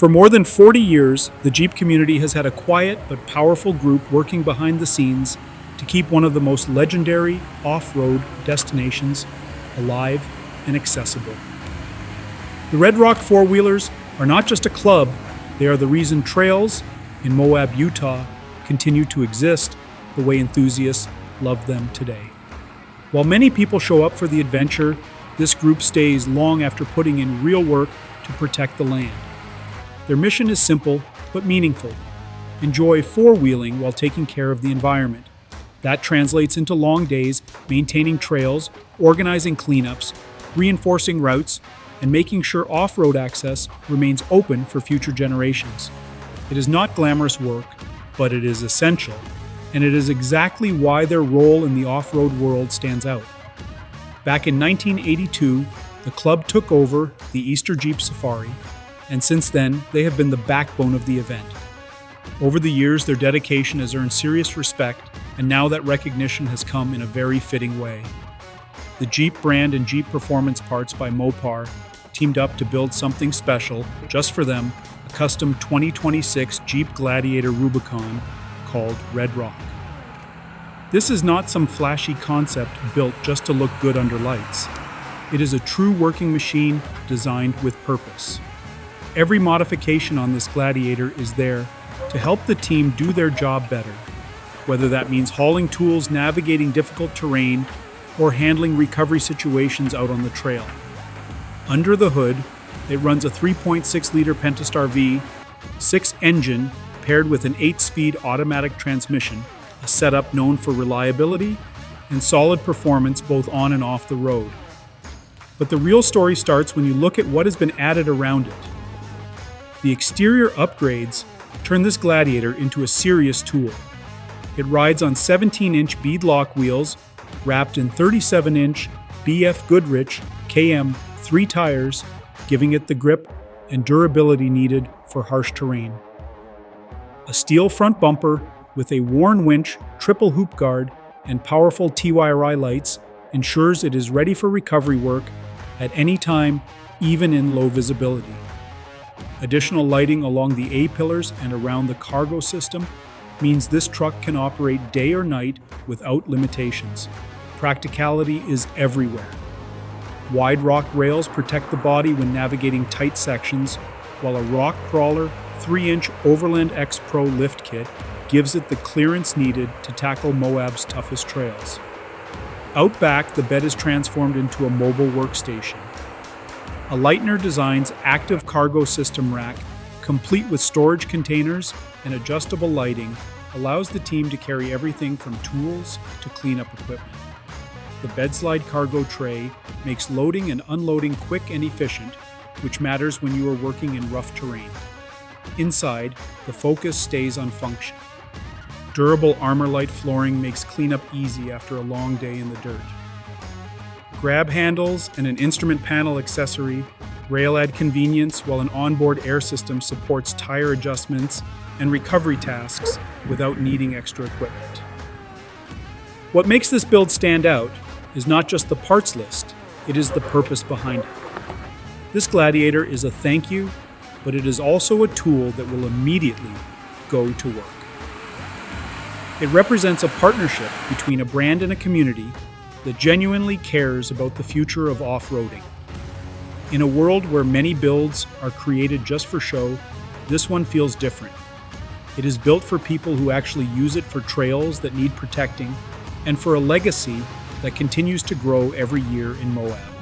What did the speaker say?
For more than 40 years, the Jeep community has had a quiet but powerful group working behind the scenes to keep one of the most legendary off-road destinations alive and accessible. The Red Rock four-wheelers are not just a club, they are the reason trails in Moab, Utah continue to exist the way enthusiasts love them today. While many people show up for the adventure, this group stays long after putting in real work to protect the land. Their mission is simple but meaningful. Enjoy four-wheeling while taking care of the environment. That translates into long days maintaining trails, organizing cleanups, reinforcing routes, and making sure off-road access remains open for future generations. It is not glamorous work, but it is essential, and it is exactly why their role in the off-road world stands out. Back in 1982, the club took over the Easter Jeep Safari, and since then, they have been the backbone of the event. Over the years, their dedication has earned serious respect, and now that recognition has come in a very fitting way. The Jeep brand and Jeep Performance Parts by Mopar teamed up to build something special just for them, a custom 2026 Jeep Gladiator Rubicon called Red Rock. This is not some flashy concept built just to look good under lights. It is a true working machine designed with purpose. Every modification on this Gladiator is there to help the team do their job better, whether that means hauling tools, navigating difficult terrain, or handling recovery situations out on the trail. Under the hood, it runs a 3.6-liter Pentastar V6 engine paired with an 8-speed automatic transmission, a setup known for reliability and solid performance both on and off the road. But the real story starts when you look at what has been added around it. The exterior upgrades turn this Gladiator into a serious tool. It rides on 17-inch beadlock wheels wrapped in 37-inch BFGoodrich KM3 tires, giving it the grip and durability needed for harsh terrain. A steel front bumper with a worn winch, triple hoop guard, and powerful TYRI lights ensures it is ready for recovery work at any time, even in low visibility. Additional lighting along the A-pillars and around the cargo system means this truck can operate day or night without limitations. Practicality is everywhere. Wide rock rails protect the body when navigating tight sections, while a rock Krawler 3-inch Overland X Pro lift kit gives it the clearance needed to tackle Moab's toughest trails. Out back, the bed is transformed into a mobile workstation. A Lightner Designs active cargo system rack, complete with storage containers and adjustable lighting, allows the team to carry everything from tools to cleanup equipment. The bedslide cargo tray makes loading and unloading quick and efficient, which matters when you are working in rough terrain. Inside, the focus stays on function. Durable Armor-Lite flooring makes cleanup easy after a long day in the dirt. Grab handles and an instrument panel accessory rail add convenience, while an onboard air system supports tire adjustments and recovery tasks without needing extra equipment. What makes this build stand out is not just the parts list, it is the purpose behind it. This Gladiator is a thank you, but it is also a tool that will immediately go to work. It represents a partnership between a brand and a community that genuinely cares about the future of off-roading. In a world where many builds are created just for show, this one feels different. It is built for people who actually use it for trails that need protecting and for a legacy that continues to grow every year in Moab.